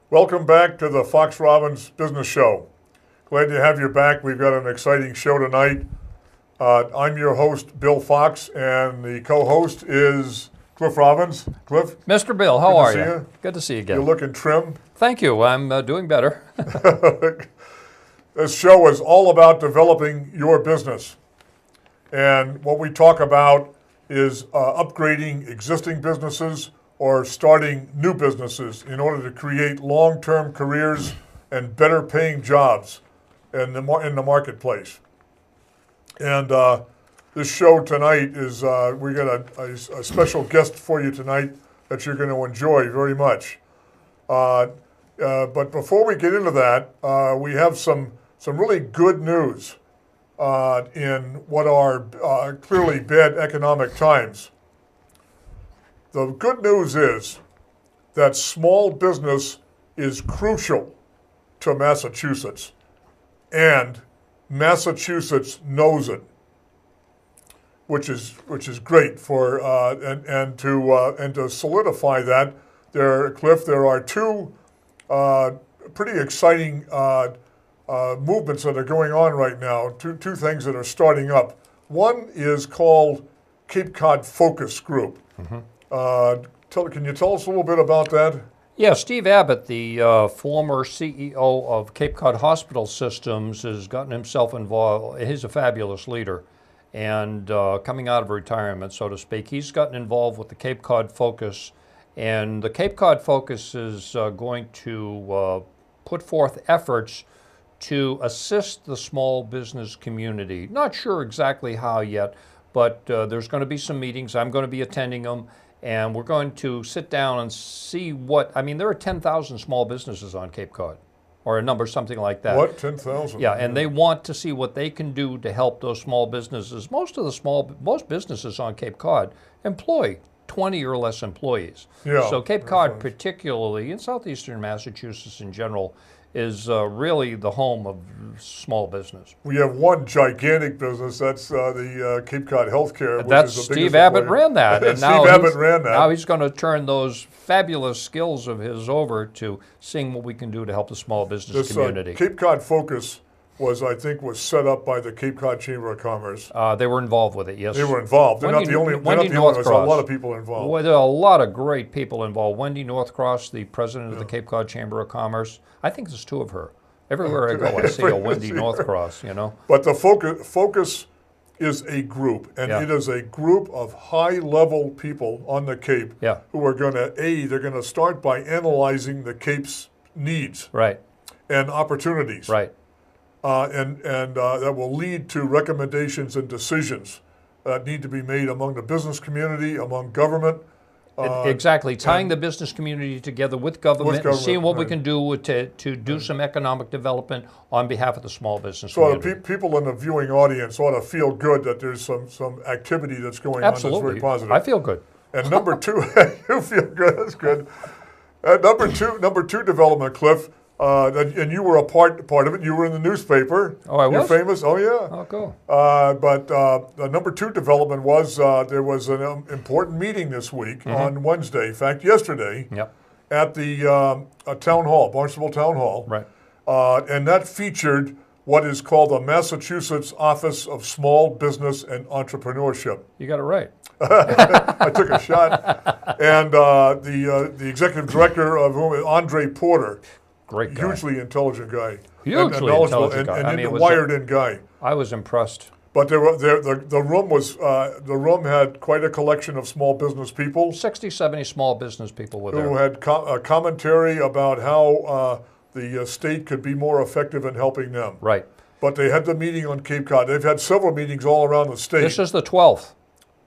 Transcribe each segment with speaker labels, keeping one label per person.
Speaker 1: Welcome back to the Fox Robbins Business Show. Glad to have you back. We've got an exciting show tonight. I'm your host, Bill Fox, and the co-host is Cliff Robbins. Cliff?
Speaker 2: Mr. Bill, how are you? Good to see you again.
Speaker 1: You're looking trim.
Speaker 2: Thank you. I'm doing better.
Speaker 1: This show is all about developing your business. And what we talk about is upgrading existing businesses or starting new businesses in order to create long-term careers and better paying jobs in the marketplace. And this show tonight is, we got a special guest for you tonight that you're going to enjoy very much. But before we get into that, we have some really good news in what are clearly bad economic times. The good news is that small business is crucial to Massachusetts, and Massachusetts knows it, which is great for and to solidify that. Cliff, there are two pretty exciting movements that are going on right now. Two things that are starting up. One is called Cape Cod Focus Group. Mm-hmm. Can you tell us a little bit about that?
Speaker 2: Yeah, Steve Abbott, the former CEO of Cape Cod Hospital Systems, has gotten himself involved. He's a fabulous leader, and coming out of retirement, so to speak, he's gotten involved with the Cape Cod Focus, and the Cape Cod Focus is going to put forth efforts to assist the small business community. Not sure exactly how yet, but there's going to be some meetings. I'm going to be attending them. And we're going to sit down and see there are 10,000 small businesses on Cape Cod, or a number, something like that.
Speaker 1: What, 10,000?
Speaker 2: Yeah, and they want to see what they can do to help those small businesses. Most businesses on Cape Cod employ 20 or less employees.
Speaker 1: Yeah,
Speaker 2: so Cape Cod, particularly, in southeastern Massachusetts in general, is really the home of small business.
Speaker 1: We have one gigantic business. That's the Cape Cod Healthcare. Which
Speaker 2: That's
Speaker 1: is the
Speaker 2: Steve Abbott ran that. And
Speaker 1: Steve Abbott ran that.
Speaker 2: Now he's going to turn those fabulous skills of his over to seeing what we can do to help the small business community.
Speaker 1: Cape Cod Focus was set up by the Cape Cod Chamber of Commerce.
Speaker 2: They were involved with it, yes.
Speaker 1: They were involved. They're not the only one. There's a lot of people involved.
Speaker 2: Well, there are a lot of great people involved. Wendy Northcross, the president of the Cape Cod Chamber of Commerce. I think there's two of her. Everywhere I go, I see a Wendy Northcross,
Speaker 1: But the Focus is a group, and it is a group of high-level people on the Cape who are going to, they're going to start by analyzing the Cape's needs and opportunities.
Speaker 2: Right.
Speaker 1: And that will lead to recommendations and decisions that need to be made among the business community, among government.
Speaker 2: Exactly, tying the business community together with government and seeing what we can do to do some economic development on behalf of the small business community.
Speaker 1: So people in the viewing audience ought to feel good that there's some activity that's going on that's very positive.
Speaker 2: I feel good.
Speaker 1: And number two, you feel good, that's good. Number two development, Cliff, and you were a part of it. You were in the newspaper.
Speaker 2: Oh, I was?
Speaker 1: You're famous. Oh, yeah.
Speaker 2: Oh, cool.
Speaker 1: But the number two development was there was an important meeting this week on Wednesday. In fact, yesterday at the town hall, Barnstable Town Hall.
Speaker 2: Right.
Speaker 1: And that featured what is called the Massachusetts Office of Small Business and Entrepreneurship.
Speaker 2: You got it right.
Speaker 1: I took a shot. And the executive director of whom is Andre Porter.
Speaker 2: Great guy.
Speaker 1: Hugely intelligent guy.
Speaker 2: Hugely intelligent guy.
Speaker 1: And wired-in guy.
Speaker 2: I was impressed.
Speaker 1: But the room had quite a collection of small business people.
Speaker 2: 60, 70 small business people were there.
Speaker 1: Who had a commentary about how the state could be more effective in helping them.
Speaker 2: Right.
Speaker 1: But they had the meeting on Cape Cod. They've had several meetings all around the state.
Speaker 2: This is the 12th.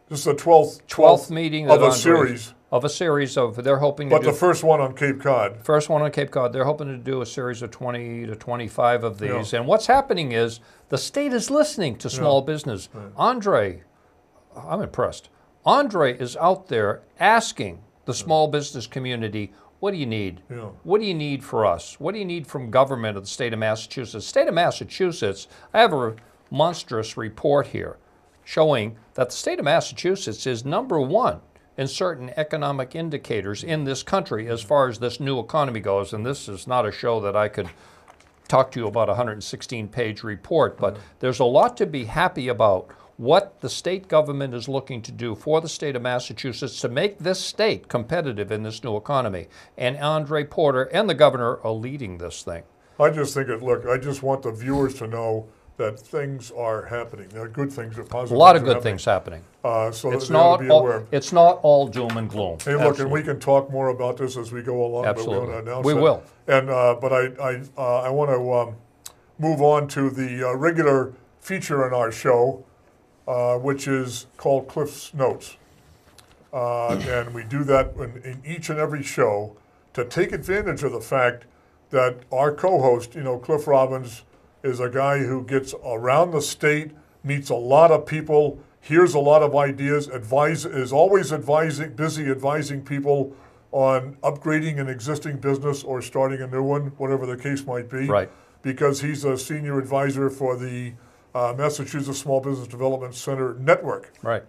Speaker 1: This is the 12th
Speaker 2: meeting
Speaker 1: of a series.
Speaker 2: Of a series of, they're hoping
Speaker 1: to do. But the first one on Cape Cod.
Speaker 2: First one on Cape Cod. They're hoping to do a series of 20 to 25 of these. And what's happening is the state is listening to small business. Right. Andre, I'm impressed. Andre is out there asking the small business community, what do you need? What do you need for us? What do you need from government of the state of Massachusetts? State of Massachusetts, I have a monstrous report here showing that the state of Massachusetts is number one in certain economic indicators in this country as far as this new economy goes. And this is not a show that I could talk to you about a 116-page report, but there's a lot to be happy about what the state government is looking to do for the state of Massachusetts to make this state competitive in this new economy. And Andre Porter and the governor are leading this thing.
Speaker 1: I just think look, I just want the viewers to know that things are happening. There are good things, there are positive things.
Speaker 2: A lot of good things happening.
Speaker 1: So it's not
Speaker 2: it's not all doom and gloom.
Speaker 1: Hey, look, Absolutely. And we can talk more about this as we go along.
Speaker 2: Absolutely.
Speaker 1: But we want to announce
Speaker 2: we will.
Speaker 1: And but I want to move on to the regular feature in our show, which is called Cliff's Notes. And we do that in each and every show to take advantage of the fact that our co-host, Cliff Robbins, is a guy who gets around the state, meets a lot of people, hears a lot of ideas, is always busy advising people on upgrading an existing business or starting a new one, whatever the case might be.
Speaker 2: Right.
Speaker 1: Because he's a senior advisor for the Massachusetts Small Business Development Center Network.
Speaker 2: Right.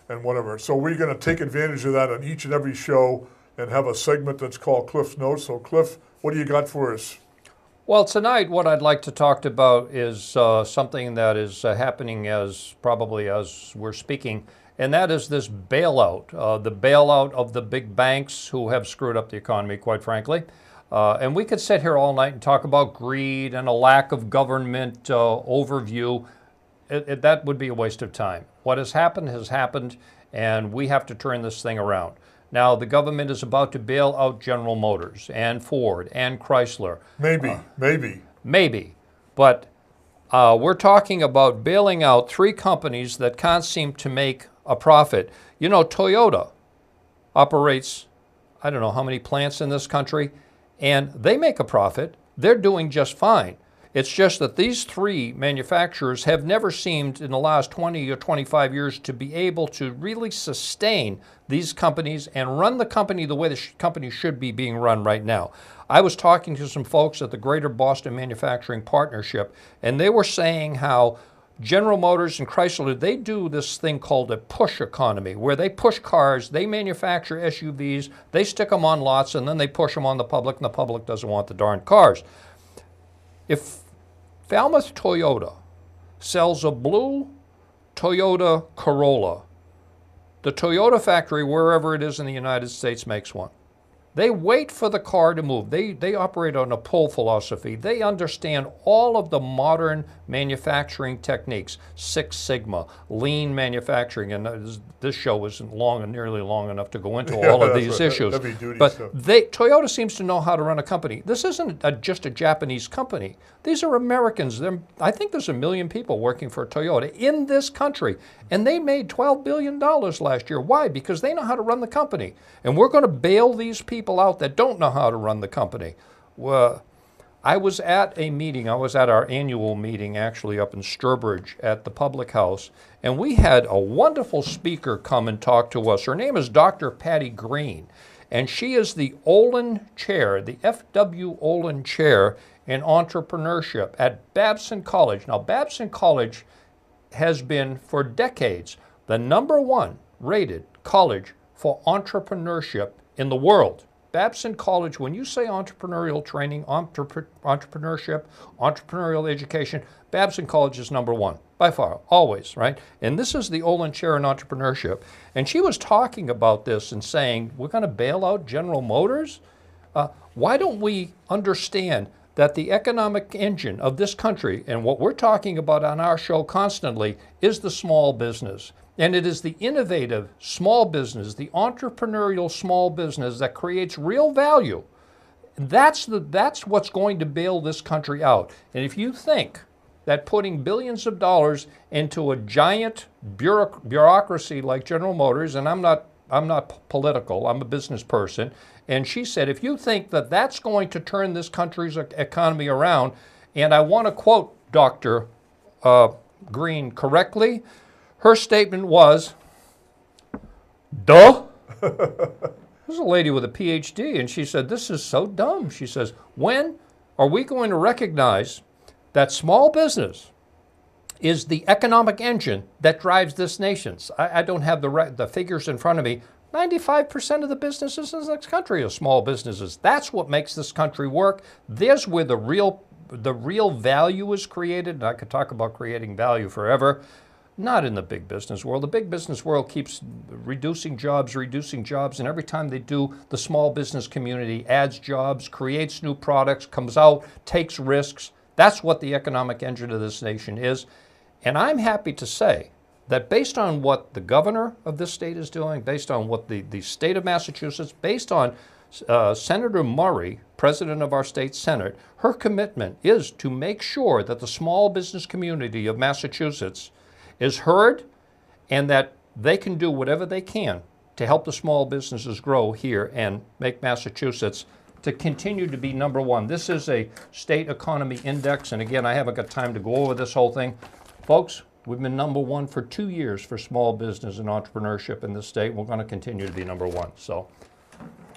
Speaker 1: And whatever. So we're going to take advantage of that on each and every show and have a segment that's called Cliff's Notes. So Cliff, what do you got for us?
Speaker 2: Well, tonight what I'd like to talk about is something that is happening probably as we're speaking, and that is this bailout, the bailout of the big banks who have screwed up the economy, quite frankly. And we could sit here all night and talk about greed and a lack of government overview. That would be a waste of time. What has happened, and we have to turn this thing around. Now, the government is about to bail out General Motors and Ford and Chrysler. Maybe. But we're talking about bailing out 3 companies that can't seem to make a profit. Toyota operates, I don't know how many plants in this country, and they make a profit. They're doing just fine. It's just that these 3 manufacturers have never seemed in the last 20 or 25 years to be able to really sustain these companies and run the company the way the company should be being run right now. I was talking to some folks at the Greater Boston Manufacturing Partnership, and they were saying how General Motors and Chrysler, they do this thing called a push economy, where they push cars, they manufacture SUVs, they stick them on lots, and then they push them on the public, and the public doesn't want the darn cars. If Falmouth Toyota sells a blue Toyota Corolla, the Toyota factory, wherever it is in the United States, makes one. They wait for the car to move. They operate on a pull philosophy. They understand all of the modern manufacturing techniques, Six Sigma, lean manufacturing, and this show isn't nearly long enough to go into all of these issues. But Toyota seems to know how to run a company. This isn't just a Japanese company. These are Americans. I think there's 1 million people working for Toyota in this country, and they made $12 billion last year. Why? Because they know how to run the company. And we're going to bail these people out that don't know how to run the company. Well, I was at a meeting. I was at our annual meeting, actually, up in Sturbridge at the Public House, and we had a wonderful speaker come and talk to us. Her name is Dr. Patty Green, and she is the Olin Chair, the F.W. Olin Chair in Entrepreneurship at Babson College. Now, Babson College has been, for decades, the #1 rated college for entrepreneurship in the world. Babson College, when you say entrepreneurial training, entrepreneurship, entrepreneurial education, Babson College is #1, by far, always, right? And this is the Olin Chair in Entrepreneurship. And she was talking about this and saying, we're going to bail out General Motors? Why don't we understand that the economic engine of this country, and what we're talking about on our show constantly, is the small business. And it is the innovative small business, the entrepreneurial small business that creates real value. That's what's going to bail this country out. And if you think that putting billions of dollars into a giant bureaucracy like General Motors, and I'm not political, I'm a business person, and she said, if you think that that's going to turn this country's economy around, and I want to quote Dr. Green correctly, her statement was, duh. There's a lady with a PhD, and she said, this is so dumb. She says, when are we going to recognize that small business is the economic engine that drives this nation? I don't have the figures in front of me, 95% of the businesses in this country are small businesses. That's what makes this country work. There's where the real value is created. And I could talk about creating value forever. Not in the big business world. The big business world keeps reducing jobs, and every time they do, the small business community adds jobs, creates new products, comes out, takes risks. That's what the economic engine of this nation is. And I'm happy to say that based on what the governor of this state is doing, based on what the state of Massachusetts, based on Senator Murray, president of our state Senate, her commitment is to make sure that the small business community of Massachusetts is heard and that they can do whatever they can to help the small businesses grow here and make Massachusetts to continue to be number one. This is a state economy index, and again, I haven't got time to go over this whole thing. Folks, we've been number one for 2 years for small business and entrepreneurship in this state. We're going to continue to be number one.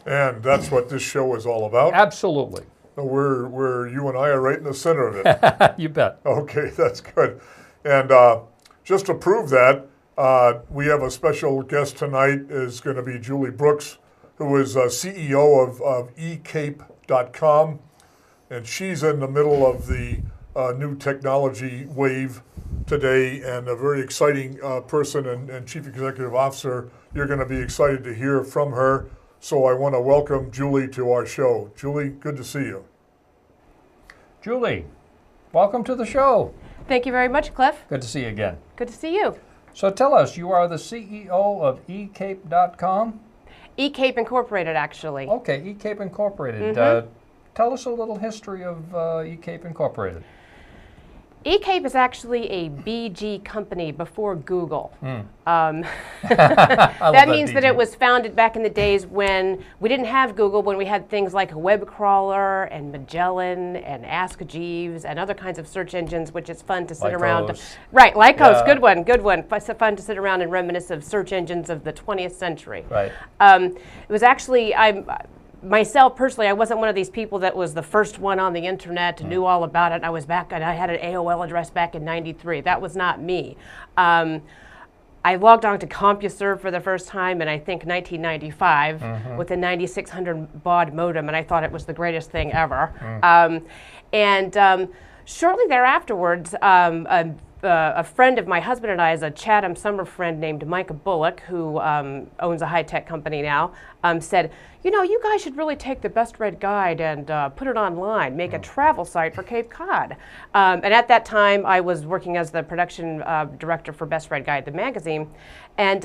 Speaker 1: And that's what this show is all about?
Speaker 2: Absolutely.
Speaker 1: We're you and I are right in the center of it.
Speaker 2: You bet.
Speaker 1: Okay, that's good. And just to prove that, we have a special guest tonight. Is going to be Julie Brooks, who is CEO of ecape.com, and she's in the middle of the new technology wave today, and a very exciting person and Chief Executive Officer. You're going to be excited to hear from her. So I want to welcome Julie to our show. Julie, good to see you.
Speaker 2: Julie, welcome to the show.
Speaker 3: Thank you very much, Cliff.
Speaker 2: Good to see you again.
Speaker 3: Good to see you.
Speaker 2: So tell us, you are the CEO of ecape.com?
Speaker 3: eCape Incorporated, actually.
Speaker 2: Okay, eCape Incorporated. Tell us a little history of eCape Incorporated.
Speaker 3: eCape is actually a BG company before Google.
Speaker 2: That
Speaker 3: That means that it was founded back in the days when we didn't have Google, when we had things like a web crawler and Magellan and Ask Jeeves and other kinds of search engines, which is fun to sit around. Right, Lycos,
Speaker 2: Yeah.
Speaker 3: good one. Fun to sit around and reminisce of search engines of the 20th century.
Speaker 2: Right.
Speaker 3: It was actually, myself personally, I wasn't one of these people that was the first one on the internet and knew all about it. I was back, and I had an AOL address back in '93. That was not me. I logged on to CompuServe for the first time in, I think, 1995 with a 9600 baud modem, and I thought it was the greatest thing ever. Shortly thereafterwards, a friend of my husband and I is a Chatham summer friend named Micah Bullock, who owns a high-tech company now, said, you know, you guys should really take the Best Read Guide and put it online, make a travel site for Cape Cod. And at that time, I was working as the production director for Best Read Guide, the magazine. And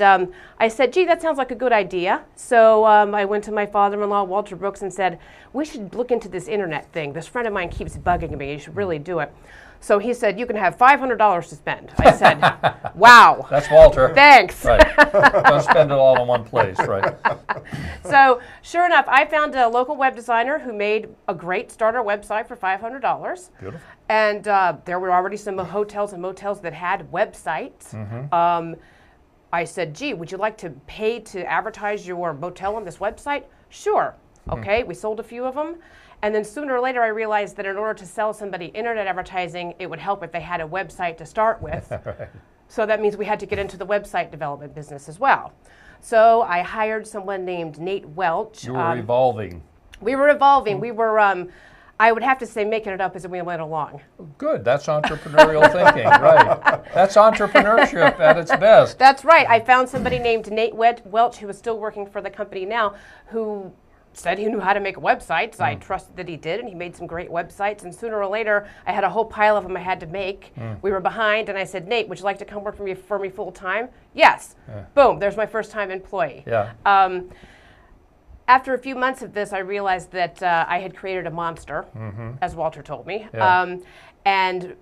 Speaker 3: I said, gee, that sounds like a good idea. So I went to my father-in-law, Walter Brooks, and said, we should look into this internet thing. This friend of mine keeps bugging me. You should really do it. So he said, you can have $500 to spend. I said, wow.
Speaker 2: That's Walter.
Speaker 3: Thanks.
Speaker 2: Right. Don't spend it all in one place, right?
Speaker 3: So sure enough, I found a local web designer who made a great starter website for $500.
Speaker 2: Beautiful.
Speaker 3: And there were already some hotels and motels that had websites. I said, gee, would you like to pay to advertise your motel on this website? Sure. Okay, we sold a few of them. And then sooner or later, I realized that in order to sell somebody internet advertising, it would help if they had a website to start with.
Speaker 2: Right.
Speaker 3: So that means we had to get into the website development business as well. So I hired someone named Nate Welch.
Speaker 2: You were evolving.
Speaker 3: We were evolving. We were, I would have to say, making it up as we went along.
Speaker 2: Good. That's entrepreneurial thinking, right? That's entrepreneurship at its best.
Speaker 3: That's right. I found somebody named Nate Welch, who is still working for the company now, who said he knew how to make websites. I trusted that he did, and he made some great websites. And sooner or later, I had a whole pile of them I had to make. We were behind, and I said, Nate, would you like to come work for me full time? Yes. Boom, there's my first time employee.
Speaker 2: Yeah.
Speaker 3: After a few months of this, I realized that I had created a monster, as Walter told me.
Speaker 2: Yeah.
Speaker 3: And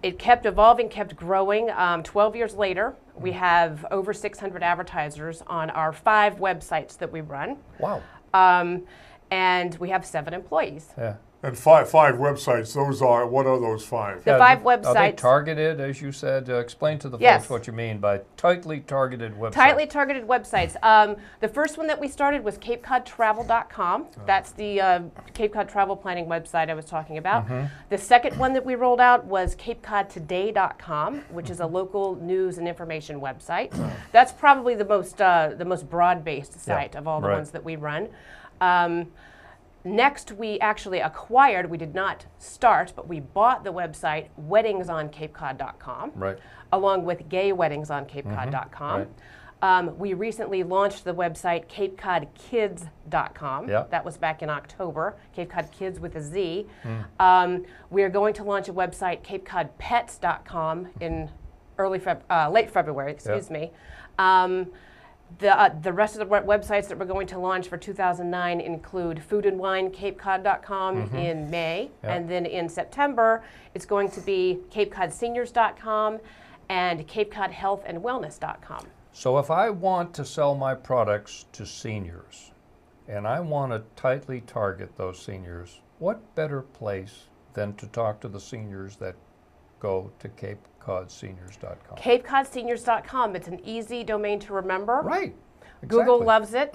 Speaker 3: it kept evolving, kept growing. 12 years later, we have over 600 advertisers on our 5 websites that we run.
Speaker 2: Wow.
Speaker 3: And we have 7 employees.
Speaker 2: Yeah.
Speaker 1: And five websites, those are, what are those 5?
Speaker 3: The 5
Speaker 2: Are they
Speaker 3: websites.
Speaker 2: targeted, as you said? Explain to the
Speaker 3: Yes.
Speaker 2: folks what you mean by tightly targeted websites.
Speaker 3: Tightly targeted websites. The first one that we started was CapeCodTravel.com. That's the Cape Cod travel planning website I was talking about. The second one that we rolled out was CapeCodToday.com, which is a local news and information website. That's probably the most broad-based site of all the ones that we run. Next, we actually acquired, we did not start, but we bought the website weddingsonCapeCod.com, along with gayweddingsoncapecod.com. We recently launched the website CapeCodKids.com. That was back in October, Cape Cod Kids with a Z. We are going to launch a website, CapeCodPets.com, in late February, excuse me. The rest of the websites that we're going to launch for 2009 include foodandwinecapecod.com in May, and then in September it's going to be CapeCodSeniors.com and CapeCodHealthAndWellness.com.
Speaker 2: So if I want to sell my products to seniors and I want to tightly target those seniors, what better place than to talk to the seniors that go to CapeCodSeniors.com?
Speaker 3: CapeCodSeniors.com. It's an easy domain to remember.
Speaker 2: Right.
Speaker 3: Google loves it.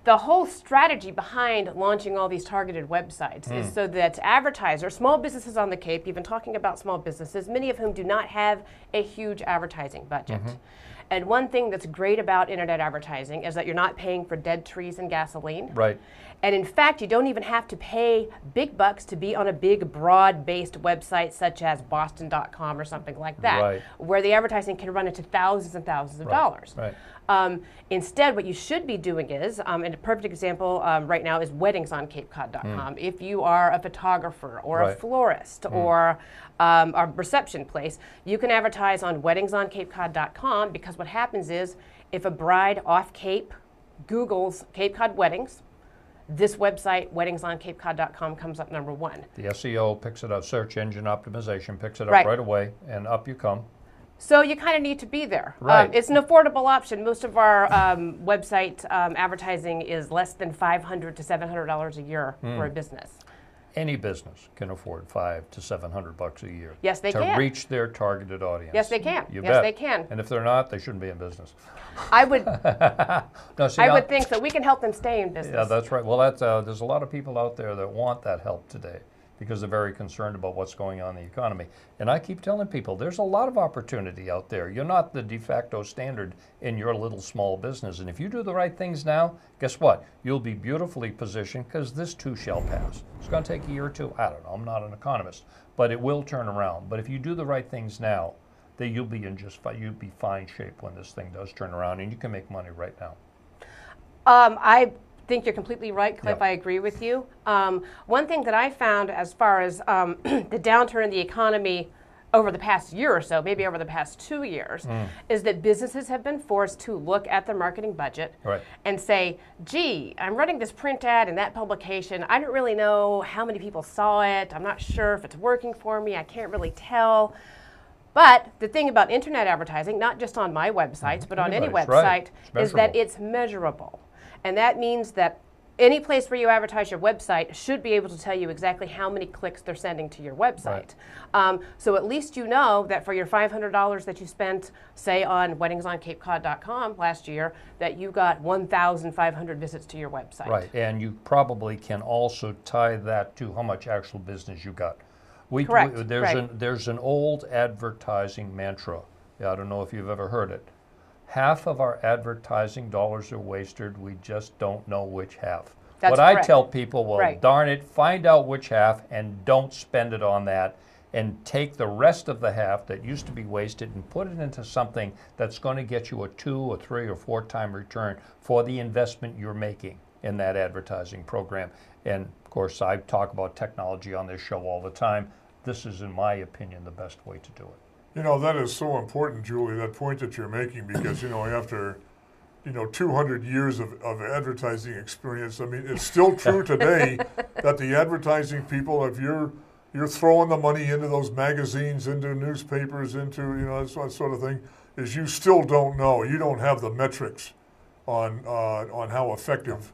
Speaker 3: The whole strategy behind launching all these targeted websites is so that advertisers, small businesses on the Cape, even talking about small businesses, many of whom do not have a huge advertising budget. And one thing that's great about internet advertising is that you're not paying for dead trees and gasoline.
Speaker 2: Right.
Speaker 3: And in fact, you don't even have to pay big bucks to be on a big, broad-based website such as Boston.com or something like that, where the advertising can run into thousands and thousands of dollars. Instead, what you should be doing is, and a perfect example right now is weddingsonCapeCod.com. If you are a photographer or a florist or a reception place, you can advertise on weddingsonCapeCod.com, because what happens is if a bride off Cape Googles Cape Cod weddings, this website, weddingsonCapeCod.com, comes up number 1.
Speaker 2: The SEO picks it up, search engine optimization picks it up right away, and up you come.
Speaker 3: So you kind of need to be there. It's an affordable option. Most of our website advertising is less than $500 to $700 a year for a business.
Speaker 2: Any business can afford $500 to $700 a year.
Speaker 3: Yes, they can.
Speaker 2: To reach their targeted audience.
Speaker 3: Yes, they can.
Speaker 2: You
Speaker 3: yes,
Speaker 2: bet.
Speaker 3: they can.
Speaker 2: And if they're not, they shouldn't be in business.
Speaker 3: I would.
Speaker 2: No, see,
Speaker 3: I would think so. We can help them stay in business.
Speaker 2: Yeah, that's right. Well, that's there's a lot of people out there that want that help today, because they're very concerned about what's going on in the economy. And I keep telling people, there's a lot of opportunity out there. You're not the de facto standard in your little small business. And if you do the right things now, guess what? You'll be beautifully positioned, because this too shall pass. It's going to take a year or two. I don't know. I'm not an economist. But it will turn around. But if you do the right things now, then you'll be in you'll be fine shape when this thing does turn around, and you can make money right now.
Speaker 3: I think you're completely right, Cliff. I agree with you. One thing that I found as far as the downturn in the economy over the past year or so, maybe over the past 2 years, is that businesses have been forced to look at their marketing budget and say, gee, I'm running this print ad in that publication. I don't really know how many people saw it. I'm not sure if it's working for me. I can't really tell. But the thing about internet advertising, not just on my websites, but on any website, is that it's measurable. And that means that any place where you advertise your website should be able to tell you exactly how many clicks they're sending to your website. So at least you know that for your $500 that you spent, say, on weddingsonCapeCod.com last year, that you got 1,500 visits to your website. Right,
Speaker 2: and you probably can also tie that to how much actual business you got.
Speaker 3: Correct.
Speaker 2: There's an old advertising mantra. I don't know if you've ever heard it. Half of our advertising dollars are wasted. We just don't know which half.
Speaker 3: That's
Speaker 2: I
Speaker 3: correct.
Speaker 2: tell people, well, darn it, find out which half and don't spend it on that, and take the rest of the half that used to be wasted and put it into something that's going to get you a 2 or 3 or 4 time return for the investment you're making in that advertising program. And of course, I talk about technology on this show all the time. This is, in my opinion, the best way to do it.
Speaker 1: You know, that is so important, Julie, that point that you're making, because, you know, after, 200 years of advertising experience, I mean, it's still true today that the advertising people, if you're throwing the money into those magazines, into newspapers, into, that sort of thing, is you still don't know. You don't have the metrics on how effective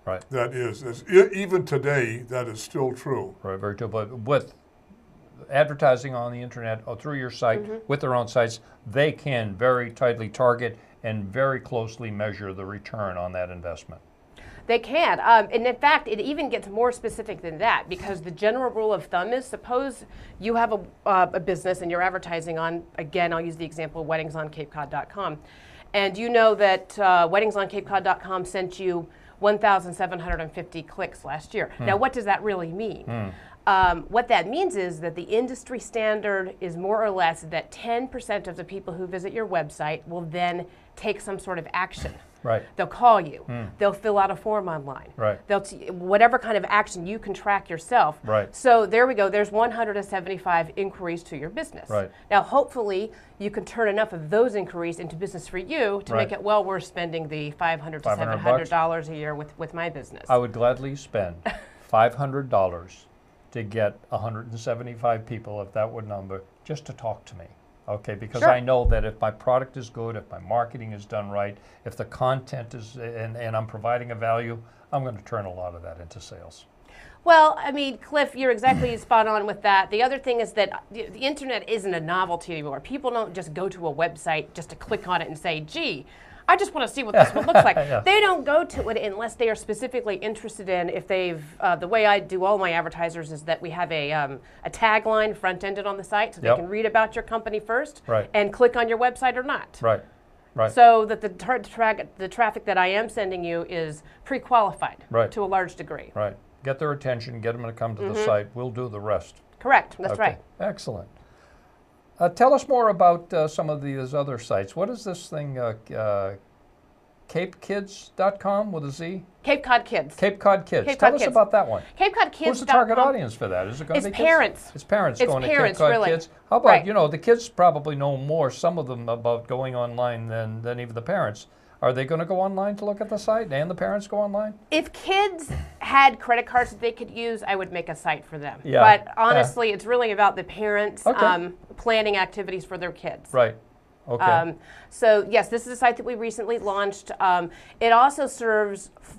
Speaker 2: Right.
Speaker 1: That is. Even today, that is still true.
Speaker 2: Right, very true. But with advertising on the internet or through your site, with their own sites, they can very tightly target and very closely measure the return on that investment.
Speaker 3: They can, and in fact, it even gets more specific than that, because the general rule of thumb is, suppose you have a business and you're advertising on, again, I'll use the example of weddingsoncapecod.com, and you know that weddingsoncapecod.com sent you 1,750 clicks last year. Now, what does that really mean? What that means is that the industry standard is more or less that 10% of the people who visit your website will then take some sort of action.
Speaker 2: Right.
Speaker 3: They'll call you. They'll fill out a form online.
Speaker 2: Right.
Speaker 3: They'll whatever kind of action you can track yourself.
Speaker 2: Right.
Speaker 3: So there we go. There's 175 inquiries to your business.
Speaker 2: Right.
Speaker 3: Now, hopefully, you can turn enough of those inquiries into business for you to make it well worth spending the $500 to $700 a year with my business.
Speaker 2: I would gladly spend $500 to get 175 people, if that would number, just to talk to me. Okay, because I know that if my product is good, if my marketing is done right, if the content is, and I'm providing a value, I'm going to turn a lot of that into sales.
Speaker 3: Well, I mean, Cliff, you're exactly spot on with that. The other thing is that the internet isn't a novelty anymore. People don't just go to a website just to click on it and say, gee, I just want to see what this one looks like. They don't go to it unless they are specifically interested in, if they've, the way I do all my advertisers is that we have a tagline front-ended on the site so they can read about your company first and click on your website or not.
Speaker 2: Right, right.
Speaker 3: So that the traffic that I am sending you is pre-qualified to a large degree.
Speaker 2: Right. Get their attention, get them to come to the site. We'll do the rest.
Speaker 3: Correct, that's right.
Speaker 2: Excellent. Tell us more about some of these other sites. What is this thing, CapeKids.com with a Z?
Speaker 3: Cape Cod Kids.
Speaker 2: Cape Cod Kids.
Speaker 3: Cape
Speaker 2: Tell
Speaker 3: Cod
Speaker 2: us
Speaker 3: Kids.
Speaker 2: about that one.
Speaker 3: Cape Cod Kids.
Speaker 2: Who's the target audience for that? Is it going to be kids?
Speaker 3: Parents.
Speaker 2: It's parents
Speaker 3: It's
Speaker 2: going
Speaker 3: parents,
Speaker 2: to Cape Cod
Speaker 3: really.
Speaker 2: Kids. How about, you know, the kids probably know more, some of them, about going online than even the parents. Are they going to go online to look at the site, and the parents go online?
Speaker 3: If kids had credit cards that they could use, I would make a site for them.
Speaker 2: Yeah.
Speaker 3: But honestly, it's really about the parents
Speaker 2: Okay.
Speaker 3: planning activities for their kids.
Speaker 2: Right. Okay.
Speaker 3: So yes, this is a site that we recently launched. It also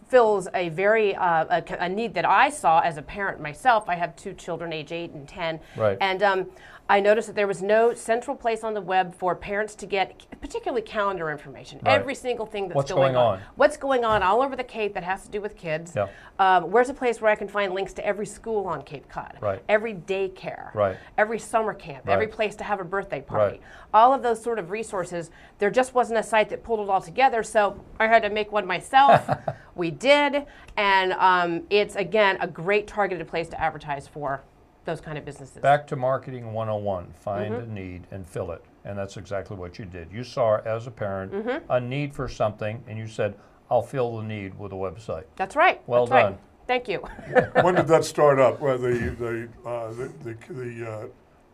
Speaker 3: fills a very a need that I saw as a parent myself. I have 2 children, age 8 and 10,
Speaker 2: Right.
Speaker 3: and I noticed that there was no central place on the web for parents to get particularly calendar information.
Speaker 2: Right.
Speaker 3: Every single thing that's
Speaker 2: What's going on.
Speaker 3: What's going on all over the Cape that has to do with kids.
Speaker 2: Yeah.
Speaker 3: Where's a place where I can find links to every school on Cape Cod,
Speaker 2: Right.
Speaker 3: every daycare,
Speaker 2: Right.
Speaker 3: every summer camp,
Speaker 2: Right.
Speaker 3: every place to have a birthday party.
Speaker 2: Right.
Speaker 3: All of those sort of resources. There just wasn't a site that pulled it all together, so I had to make one myself. We did, and it's, again, a great targeted place to advertise for those kind of businesses.
Speaker 2: Back to marketing 101, find a need and fill it. And that's exactly what you did. You saw, as a parent, a need for something, and you said, I'll fill the need with a website.
Speaker 3: That's right.
Speaker 2: Well
Speaker 3: That's
Speaker 2: done.
Speaker 3: Right. Thank you.
Speaker 1: When did that start up? Well, the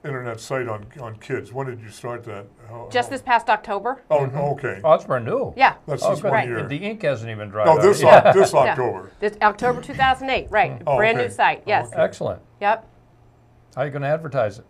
Speaker 1: internet site on kids. When did you start that?
Speaker 3: Just this past October.
Speaker 1: Oh, okay.
Speaker 2: Oh, that's brand new.
Speaker 3: Yeah.
Speaker 1: That's just 1 year.
Speaker 2: The ink hasn't even dried
Speaker 1: No,
Speaker 2: out.
Speaker 1: this
Speaker 2: Yeah.
Speaker 1: October.
Speaker 3: This October 2008, right.
Speaker 1: Oh,
Speaker 3: Brand
Speaker 1: okay.
Speaker 3: new site, yes.
Speaker 2: Excellent.
Speaker 3: Yep.
Speaker 2: How are you going to advertise it?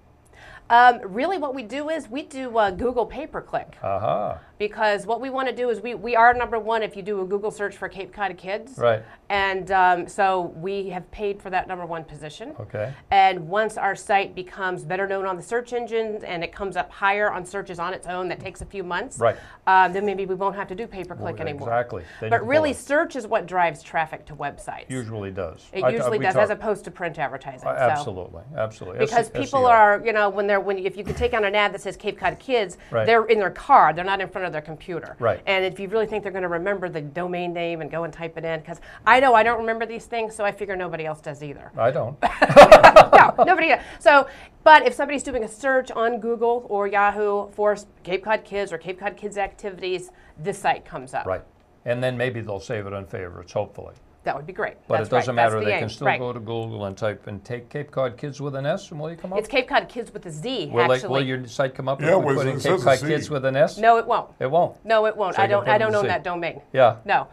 Speaker 3: Really what we do is we do Google pay-per-click.
Speaker 2: Aha.
Speaker 3: Because what we want to do is we are #1 if you do a Google search for Cape Cod Kids.
Speaker 2: Right.
Speaker 3: And so we have paid for that #1 position.
Speaker 2: Okay.
Speaker 3: And once our site becomes better known on the search engines and it comes up higher on searches on its own, that takes a few months.
Speaker 2: Right.
Speaker 3: Then maybe we won't have to do pay-per-click anymore.
Speaker 2: Exactly. Then you
Speaker 3: But
Speaker 2: can
Speaker 3: really,
Speaker 2: pull it.
Speaker 3: search is what drives traffic to websites.
Speaker 2: Usually does.
Speaker 3: It usually does, as opposed to print advertising. So.
Speaker 2: Absolutely, absolutely.
Speaker 3: Because people
Speaker 2: SEO.
Speaker 3: are, you know, if you could take on an ad that says Cape Cod Kids,
Speaker 2: Right.
Speaker 3: they're in their car, they're not in front of their computer.
Speaker 2: Right.
Speaker 3: And if you really think they're going to remember the domain name and go and type it in, because I know I don't remember these things, so I figure nobody else does either.
Speaker 2: I don't.
Speaker 3: No, nobody does. So, but if somebody's doing a search on Google or Yahoo for Cape Cod Kids or Cape Cod Kids activities, this site comes up.
Speaker 2: Right. And then maybe they'll save it on favorites, hopefully.
Speaker 3: That would be great.
Speaker 2: But
Speaker 3: That's
Speaker 2: it doesn't
Speaker 3: right. That's
Speaker 2: matter.
Speaker 3: the
Speaker 2: They
Speaker 3: aim.
Speaker 2: can still
Speaker 3: Right.
Speaker 2: go to Google and type and take Cape Cod Kids with an S, and will you come up?
Speaker 3: It's Cape Cod Kids with a Z,
Speaker 2: Will
Speaker 3: actually.
Speaker 2: your site come up
Speaker 1: Yeah,
Speaker 2: if we put in
Speaker 1: it
Speaker 2: Cape
Speaker 1: says a
Speaker 2: Cod
Speaker 1: Z.
Speaker 2: Kids with an S?
Speaker 3: No, it won't.
Speaker 2: It won't.
Speaker 3: No, it won't.
Speaker 2: So
Speaker 3: I
Speaker 2: you can
Speaker 3: don't.
Speaker 2: put
Speaker 3: I
Speaker 2: it
Speaker 3: don't
Speaker 2: in
Speaker 3: own
Speaker 2: Z.
Speaker 3: that domain.
Speaker 2: Yeah.
Speaker 3: No.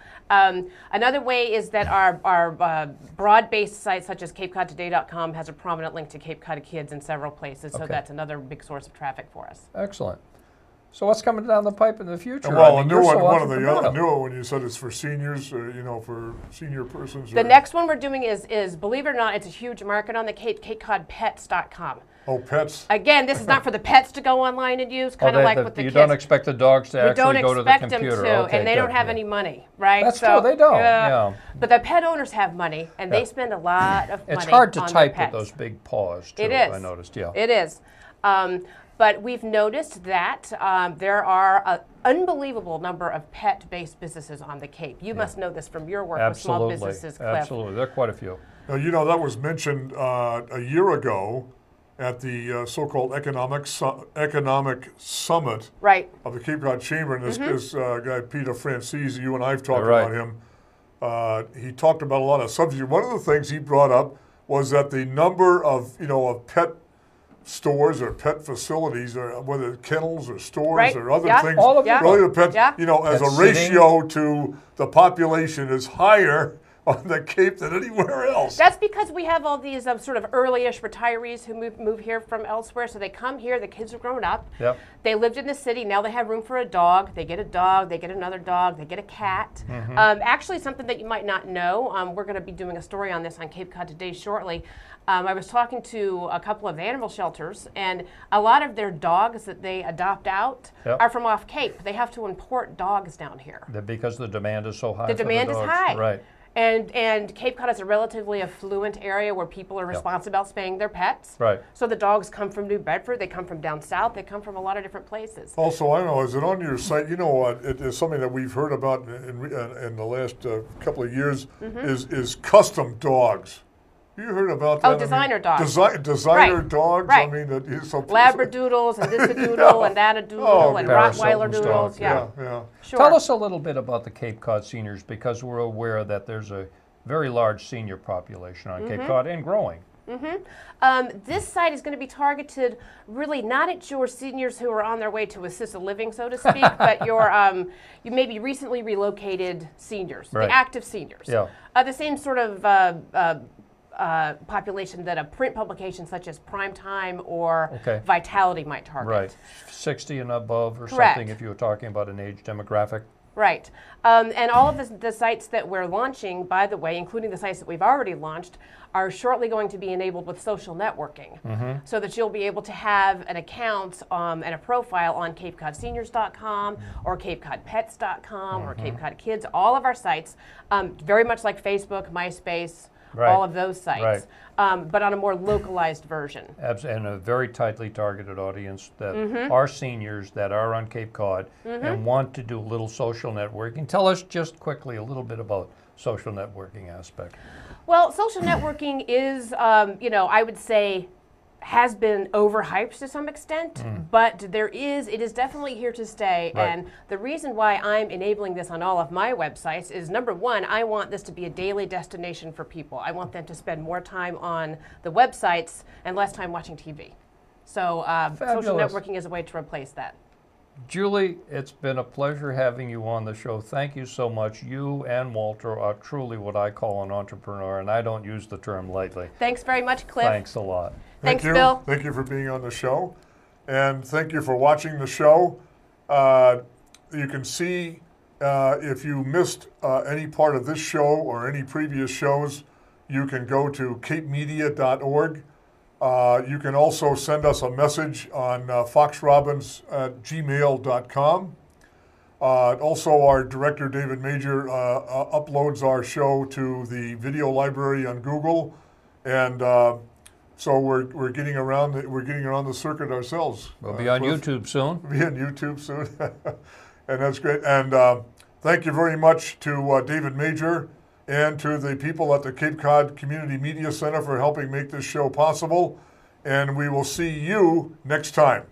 Speaker 3: Another way is that our broad-based sites, such as CapeCodToday.com, has a prominent link to Cape Cod Kids in several places. So
Speaker 2: Okay.
Speaker 3: that's another big source of traffic for us.
Speaker 2: Excellent. So what's coming down the pipe in the future?
Speaker 1: Well,
Speaker 2: I mean,
Speaker 1: a new
Speaker 2: you're
Speaker 1: one,
Speaker 2: so
Speaker 1: one of the
Speaker 2: entrepreneurial.
Speaker 1: other newer one you said it's for seniors, or, you know, for senior persons.
Speaker 3: The next one we're doing is, believe it or not, it's a huge market on the Cape, CodPets.com.
Speaker 1: Oh, pets.
Speaker 3: Again, this is not for the pets to go online and use, kind of like with the
Speaker 2: you
Speaker 3: kids.
Speaker 2: don't expect the dogs to
Speaker 3: We don't
Speaker 2: actually go to the
Speaker 3: expect them
Speaker 2: computer.
Speaker 3: to,
Speaker 2: Okay,
Speaker 3: and they
Speaker 2: good,
Speaker 3: don't have
Speaker 2: yeah.
Speaker 3: any money, right?
Speaker 2: That's true, they don't, yeah.
Speaker 3: But the pet owners have money, and they spend a lot of money
Speaker 2: It's hard to
Speaker 3: on their
Speaker 2: type with
Speaker 3: pets.
Speaker 2: those big paws, too,
Speaker 3: It is.
Speaker 2: I noticed, yeah.
Speaker 3: It is. But we've noticed that there are an unbelievable number of pet-based businesses on the Cape. You must know this from your work with small businesses, Cliff.
Speaker 2: Absolutely. There are quite a few.
Speaker 1: Now, you know, that was mentioned a year ago at the so-called economic summit
Speaker 3: Right.
Speaker 1: of the Cape Cod Chamber, and this guy Peter Francis, you and I have talked
Speaker 2: Right.
Speaker 1: about him. He talked about a lot of subjects. One of the things he brought up was that the number of of pet stores or pet facilities, or whether kennels or stores
Speaker 3: Right.
Speaker 1: or other
Speaker 3: Yeah.
Speaker 1: things,
Speaker 2: All of them.
Speaker 1: related to pets,
Speaker 3: Yeah.
Speaker 1: as
Speaker 2: Pet
Speaker 1: a ratio to the population is higher on the Cape than anywhere else.
Speaker 3: That's because we have all these sort of early-ish retirees who move here from elsewhere. So they come here, the kids have grown up.
Speaker 2: Yep.
Speaker 3: They lived in the city, now they have room for a dog. They get a dog, they get another dog, they get a cat. Actually, something that you might not know, we're going to be doing a story on this on Cape Cod Today shortly. I was talking to a couple of animal shelters, and a lot of their dogs that they adopt out
Speaker 2: Yep.
Speaker 3: are from off Cape. They have to import dogs down here.
Speaker 2: Because the demand is so high
Speaker 3: The
Speaker 2: for
Speaker 3: demand is
Speaker 2: dogs.
Speaker 3: high.
Speaker 2: Right.
Speaker 3: And Cape Cod is a relatively affluent area where people are responsible about spaying their pets.
Speaker 2: Right.
Speaker 3: So the dogs come from New Bedford, they come from down south, they come from a lot of different places.
Speaker 1: Also, I don't know, is it on your site? You know, it is something that we've heard about in the last couple of years, is custom dogs. You heard about that?
Speaker 3: Oh, designer dogs.
Speaker 1: Designer
Speaker 3: Right.
Speaker 1: dogs?
Speaker 3: Right.
Speaker 1: I mean, that is so
Speaker 3: Labradoodles and this a doodle and that a doodle and
Speaker 2: Parasite
Speaker 3: Rottweiler
Speaker 2: and
Speaker 3: doodles.
Speaker 2: stuff,
Speaker 1: yeah.
Speaker 3: Sure.
Speaker 2: Tell us a little bit about the Cape Cod seniors, because we're aware that there's a very large senior population on Cape Cod and growing.
Speaker 3: This site is going to be targeted really not at your seniors who are on their way to assisted living, so to speak, but your you maybe recently relocated seniors,
Speaker 2: Right.
Speaker 3: the active seniors.
Speaker 2: Yeah.
Speaker 3: The same sort of population that a print publication such as Primetime or
Speaker 2: Okay.
Speaker 3: Vitality might target.
Speaker 2: Right. 60 and above or
Speaker 3: Correct.
Speaker 2: something, if you were talking about an age demographic.
Speaker 3: Right. And all of the sites that we're launching, by the way, including the sites that we've already launched, are shortly going to be enabled with social networking, so that you'll be able to have an account and a profile on CapeCodSeniors.com or CapeCodPets.com or Cape Cod Kids, all of our sites, very much like Facebook, MySpace,
Speaker 2: Right.
Speaker 3: all of those sites, but on a more localized version.
Speaker 2: And a very tightly targeted audience that are seniors that are on Cape Cod and want to do a little social networking. Tell us just quickly a little bit about social networking aspect.
Speaker 3: Well, social networking is, I would say, has been overhyped to some extent, but it is definitely here to stay.
Speaker 2: Right.
Speaker 3: And the reason why I'm enabling this on all of my websites is, number one, I want this to be a daily destination for people. I want them to spend more time on the websites and less time watching TV. So social
Speaker 2: Fabulous.
Speaker 3: networking is a way to replace that.
Speaker 2: Julie, it's been a pleasure having you on the show. Thank you so much. You and Walter are truly what I call an entrepreneur, and I don't use the term lightly.
Speaker 3: Thanks very much, Cliff.
Speaker 2: Thanks a lot.
Speaker 3: Thanks,
Speaker 1: Thank you.
Speaker 3: Bill.
Speaker 1: Thank you for being on the show. And thank you for watching the show. You can see if you missed any part of this show or any previous shows, you can go to capemedia.org. You can also send us a message on foxrobbins@gmail.com. Also, our director, David Major, uploads our show to the video library on Google. And so we're getting around the circuit ourselves.
Speaker 2: We'll be on
Speaker 1: Cliff.
Speaker 2: YouTube soon.
Speaker 1: We'll be on YouTube soon. And that's great. And thank you very much to David Major and to the people at the Cape Cod Community Media Center for helping make this show possible. And we will see you next time.